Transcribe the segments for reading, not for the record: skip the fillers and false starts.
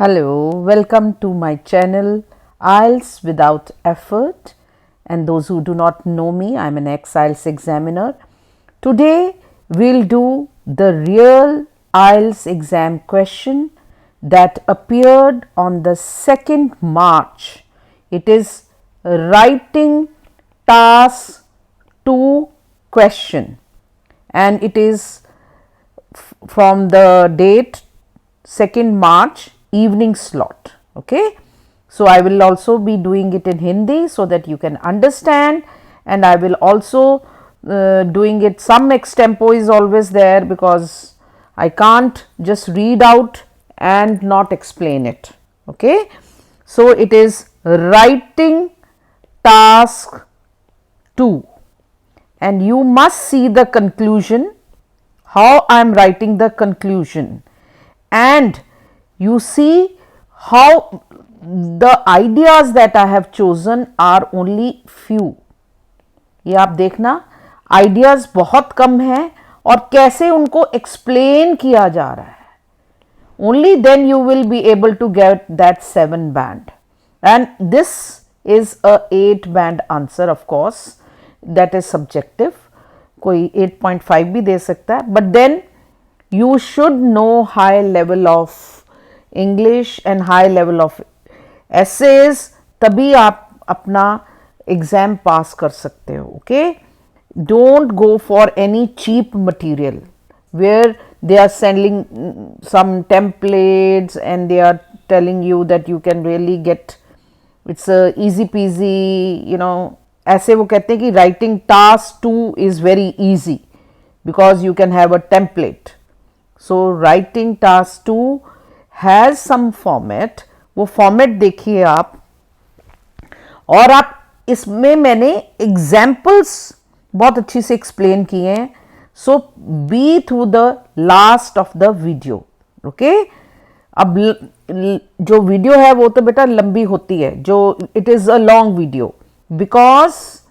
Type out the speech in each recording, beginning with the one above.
Hello, welcome to my channel IELTS Without Effort. And those who do not know me, I'm an ex-IELTS examiner. Today we'll do the real IELTS exam question that appeared on the 2nd March. It is writing task 2 question, and it is from the date 2nd March evening slot. Okay, so I will also be doing it in Hindi so that you can understand, and I will also doing it, some extempo is always there because I can't just read out and not explain it. Okay, so it is writing task 2, and you must see the conclusion, how I am writing the conclusion, and you see how the ideas that I have chosen are only few. ये आप देखना, ideas बहुत कम हैं और कैसे उनको explain किया जा रहा है. Only then you will be able to get that 7 band, and this is a 8 band answer. Of course that is subjective, कोई 8.5 भी दे सकता है, but then you should know high level of English and high level of essays, तभी आप अपना exam पास कर सकते हो. Okay, don't go for any cheap material where they are sending some templates and they are telling you that you can really get, it's a easy peasy, you know. ऐसे वो कहते हैं कि writing task 2 is very easy because you can have a template. So writing task 2 has some format. वो format देखिए आप, और आप इसमें मैंने examples बहुत अच्छी से explain किए हैं. So be through the last of the video. Okay, अब जो वीडियो है वो तो बेटा लंबी होती है, जो it is a long video because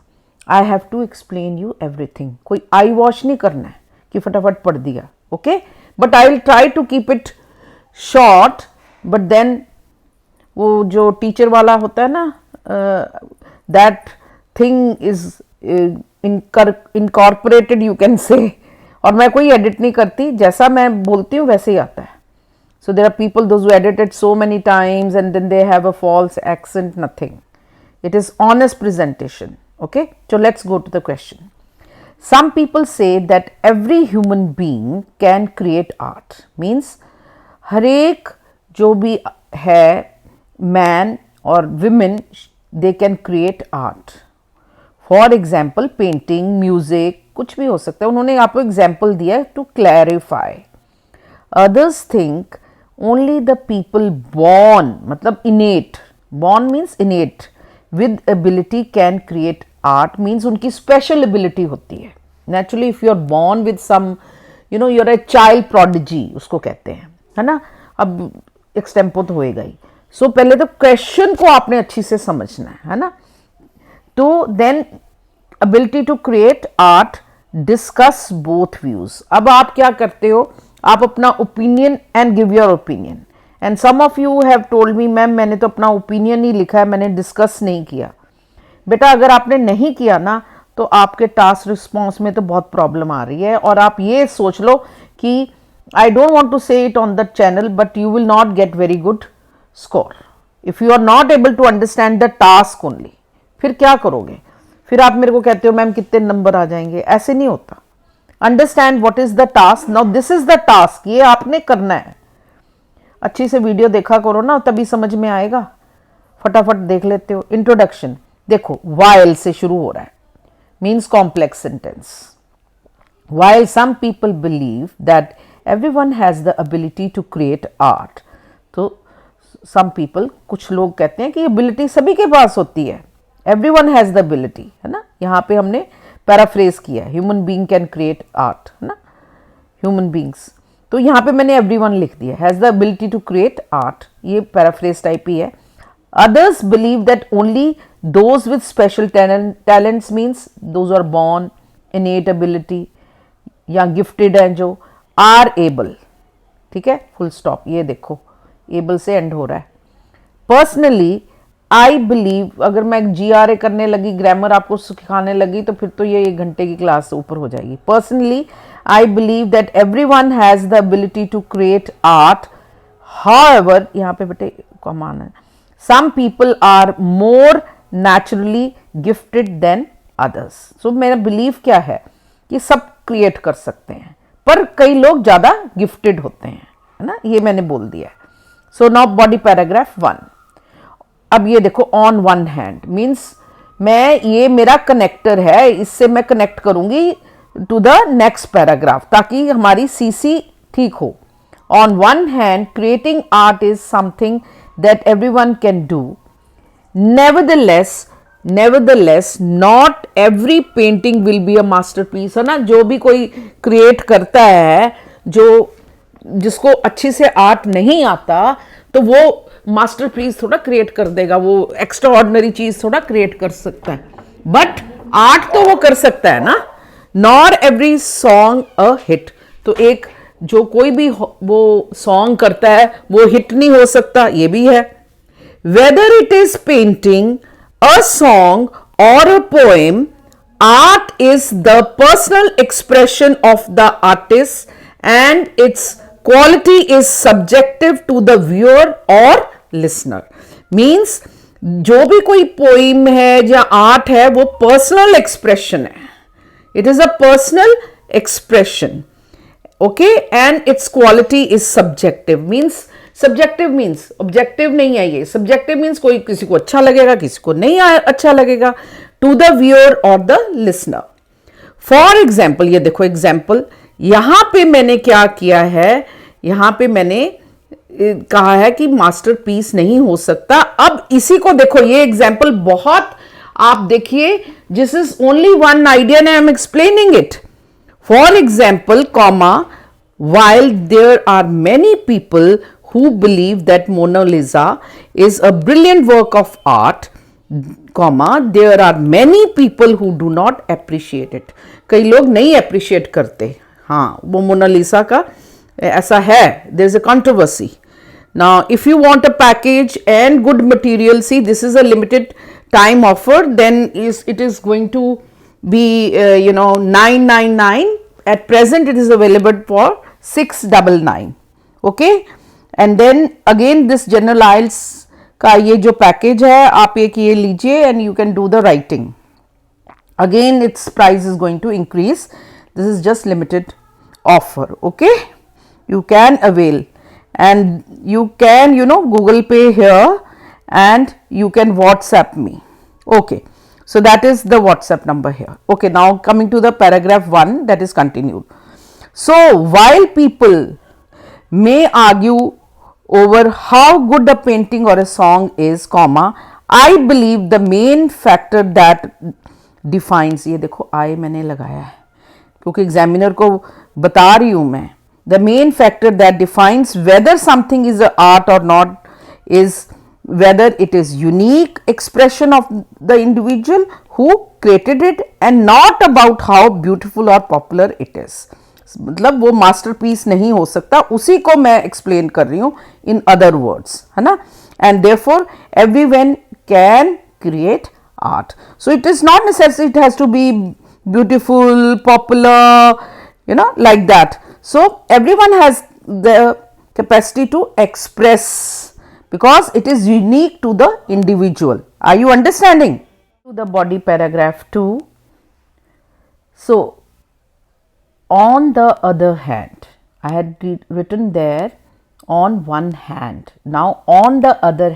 I have to explain you everything. कोई आई वॉश नहीं करना है कि फटाफट पढ़ दिया. Okay, but I will try to keep it short, but then वो जो टीचर वाला होता है ना, that thing is incorporated you can say, और मैं कोई एडिट नहीं करती, जैसा मैं बोलती हूँ वैसे ही आता है. So there are people those who edit it so many times and then they have a false accent, nothing. It is honest presentation. Okay, so let's go to the question. Some people say that every human being can create art. Means हर एक जो भी है, man or women, they can create art. For example, painting, music, कुछ भी हो सकता है. उन्होंने आपको example दिया है to clarify. Others think only the people born, मतलब innate, born means innate, with ability can create art, means उनकी special ability होती है. Naturally if you are born with some, you know, you are a child prodigy उसको कहते हैं, है ना. अब extempo तो होएगा ही. So पहले तो question को आपने अच्छी से समझना है ना. तो then ability to create art, discuss both views. अब आप क्या करते हो, आप अपना opinion and give your opinion. And some of you have told me, ma'am मैंने तो अपना ओपिनियन ही लिखा है, मैंने डिस्कस नहीं किया. बेटा अगर आपने नहीं किया ना तो आपके टास्क रिस्पॉन्स में तो बहुत प्रॉब्लम आ रही है. और आप ये सोच लो कि I don't want to say it on the channel, but you will not get very good score if you are not able to understand the task only. फिर क्या करोगे, फिर आप मेरे को कहते हो मैम कितने नंबर आ जाएंगे. ऐसे नहीं होता. Understand what is the task. Now this is the task, ये आपने करना है. अच्छी से वीडियो देखा करो ना, तभी समझ में आएगा. फटाफट देख लेते हो. इंट्रोडक्शन देखो, while से शुरू हो रहा है, means complex sentence. while some people believe that everyone has the ability to create art, तो some people, कुछ लोग कहते हैं कि एबिलिटी सभी के पास होती है. everyone has the ability, है ना. यहाँ पे हमने पैराफ्रेज किया है, human being can create art, है ना, ह्यूमन बीइंग्स. तो यहाँ पे मैंने एवरीवन लिख दिया, has the ability to create art, ये पैराफ्रेज टाइप ही है. Others believe that only those with special talents, means those are born innate ability या गिफ्टेड हैं, जो आर एबल. ठीक है, फुल स्टॉप. ये देखो, एबल से एंड हो रहा है। पर्सनली आई बिलीव, अगर मैं GRA करने लगी, ग्रामर आपको सिखाने लगी, तो फिर तो ये 1 घंटे की क्लास ऊपर हो जाएगी। Personally I believe that everyone has the ability to create art, however, यहाँ पे बेटे कॉमन है, some people are more naturally gifted than others. So मेरा बिलीव क्या है कि सब क्रिएट कर सकते हैं, पर कई लोग ज़्यादा गिफ्टेड होते हैं, है ना, ये मैंने बोल दिया है। So now body paragraph 1। अब ये देखो, ऑन वन हैंड मीन्स मैं, ये मेरा कनेक्टर है, इससे मैं कनेक्ट करूंगी टू द नेक्स्ट पैराग्राफ ताकि हमारी CC ठीक हो। On one hand creating art is something that everyone can do, nevertheless not every painting will be a masterpiece, है ना। जो भी कोई क्रिएट करता है, जिसको अच्छी से आर्ट नहीं आता, तो वो मास्टरपीस थोड़ा क्रिएट कर देगा, वो एक्स्ट्रा ऑर्डिनरी चीज थोड़ा क्रिएट कर सकता है, बट आर्ट तो वो कर सकता है ना। Nor every song a hit, तो एक जो कोई भी वो सॉन्ग करता है वो हिट नहीं हो सकता, ये भी है। Whether it is painting, a song or a poem, art is the personal expression of the artist and its quality is subjective to the viewer or listener। Means जो भी कोई पोइम है या आर्ट है वो पर्सनल एक्सप्रेशन है, it is a personal expression, okay, and its quality is subjective. Means subjective means objective नहीं है, ये सब्जेक्टिव मीन्स कोई किसी को अच्छा लगेगा, किसी को नहीं अच्छा लगेगा, टू द व्यूअर और द लिसनर। फॉर एग्जाम्पल, ये देखो एग्जाम्पल, यहां पे मैंने क्या किया है, यहां पे मैंने कहा है कि मास्टरपीस नहीं हो सकता। अब इसी को देखो, ये एग्जाम्पल बहुत, आप देखिए, this is only one idea and I am explaining it. For example, comma, while there are many people who believe that Mona Lisa is a brilliant work of art, comma, there are many people who do not appreciate it। कई लोग नहीं appreciate करते, हाँ, वो Mona Lisa का ऐसा है, there is a controversy। Now if you want a package and good material, see this is a limited time offer, then it is going to be $999, at present it is available for $699, okay। and then again this general IELTS का ये जो package है, आप ये लीजिए and you can do the writing, again its price is going to increase, this is just limited offer, okay, you can avail and you can Google Pay here and you can WhatsApp me, okay। So that is the WhatsApp number here, okay। Now coming to the paragraph 1, that is continued। So while people may argue over how good a painting or a song is, comma, I believe the main factor that defines, ये देखो I मैंने लगाया है क्योंकि examiner को बता रही हूं मैं, the main factor that defines whether something is an art or not is whether it is unique expression of the individual who created it and not about how beautiful or popular it is। मतलब वो masterpiece नहीं हो सकता, उसी को मैं explain कर रही हूँ इन अदर वर्ड्स, है ना। And therefore everyone can create art, so it is not necessary it has to be beautiful, popular, like that। So everyone has the capacity to express because it is unique to the individual। Are you understanding? To the body paragraph 2। So on the other hand, I had written there on one hand, now on the other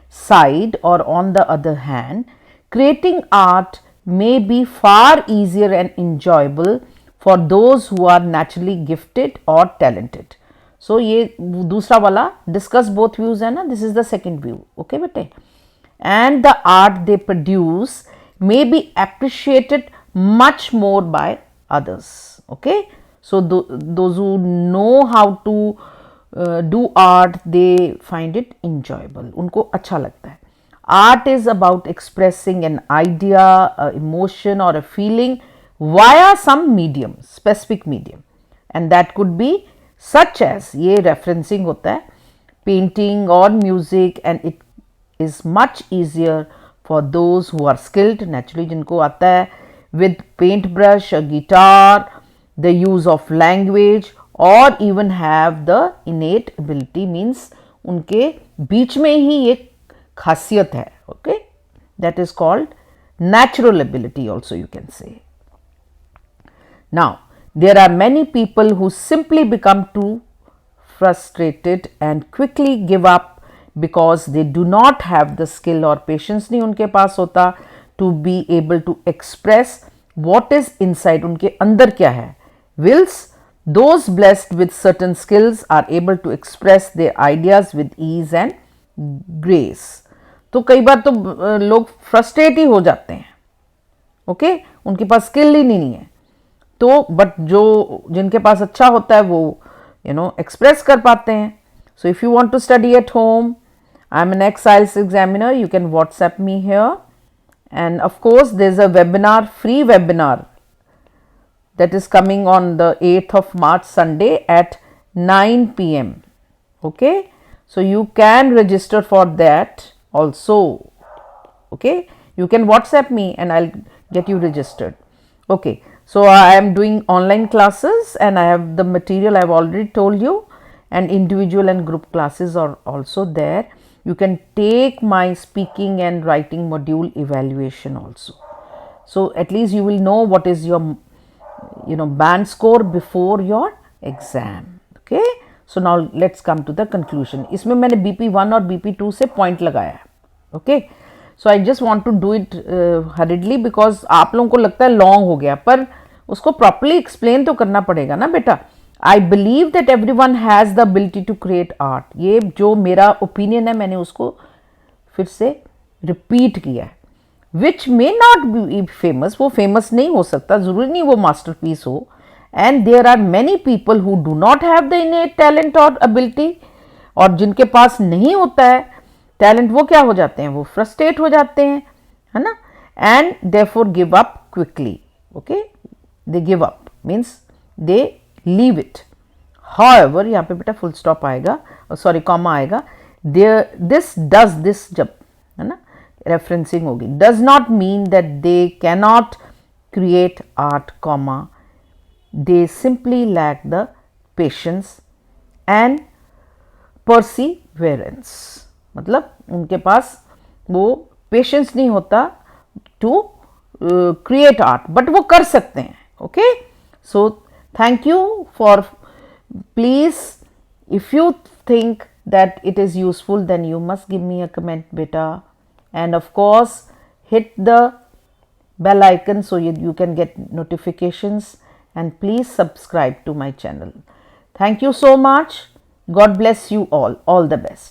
side or on the other hand, creating art may be far easier and enjoyable for those who are naturally gifted or talented। So ये दूसरा वाला discuss both views है ना, this is the second view, okay बेटे। And the art they produce may be appreciated much more by others, okay। So those who know how to do art, they find it enjoyable, उनको अच्छा लगता है। Art is about expressing an idea, a emotion or a feeling via some medium, specific medium, and that could be such as, ये referencing होता है, painting or music, and it is much easier for those who are skilled, naturally जिनको आता है, with paintbrush, a guitar, the use of language, or even have the innate ability, means उनके बीच में ही ये खासियत है. Okay, that is called natural ability also, you can say. Now, there are many people who simply become too frustrated and quickly give up because they do not have the skill or patience नहीं उनके पास होता to be able to express what is inside, उनके अंदर क्या है. Whilst those blessed with certain skills are able to express their ideas with ease and grace. तो कई बार तो लोग फ्रस्ट्रेट ही हो जाते हैं. ओके, उनके पास स्किल ही नहीं है, तो बट जो जिनके पास अच्छा होता है वो एक्सप्रेस कर पाते हैं. So if you want to study at home, I am an ex IELTS examiner, you can WhatsApp me here, and of course there's a webinar, free webinar, that is coming on the 8th of March, Sunday at 9 p.m. Okay, so you can register for that also. Okay, you can WhatsApp me and I'll get you registered. Okay, so I am doing online classes and I have the material I've already told you, and individual and group classes are also there. You can take my speaking and writing module evaluation also. So at least you will know what is your band score before your exam. Okay, so now let's come to the conclusion. इसमें मैंने BP1 और BP2 से point लगाया है. Okay, so I just want to do it hurriedly because आप लोगों को लगता है long हो गया, पर उसको properly explain तो करना पड़ेगा ना बेटा. I believe that everyone has the ability to create art. ये जो मेरा opinion है मैंने उसको फिर से repeat किया है. Which may not be famous, वो famous नहीं हो सकता, ज़रूरी नहीं वो masterpiece हो. And there are many people who do not have the innate talent or ability, और जिनके पास नहीं होता है talent, वो क्या हो जाते हैं, वो frustrate हो जाते हैं, है ना, and therefore give up quickly. Okay, they give up means they leave it. However, यहाँ पे बेटा full stop आएगा, sorry comma आएगा. There this जब है ना referencing होगी, does not mean that they cannot create art, comma, they simply lack the patience and perseverance. मतलब उनके पास वो patience नहीं होता to create art, but वो कर सकते हैं. Okay, so thank you for, please if you think that it is useful then you must give me a comment beta, and of course hit the bell icon so you can get notifications, and please subscribe to my channel. Thank you so much. God bless you all the best.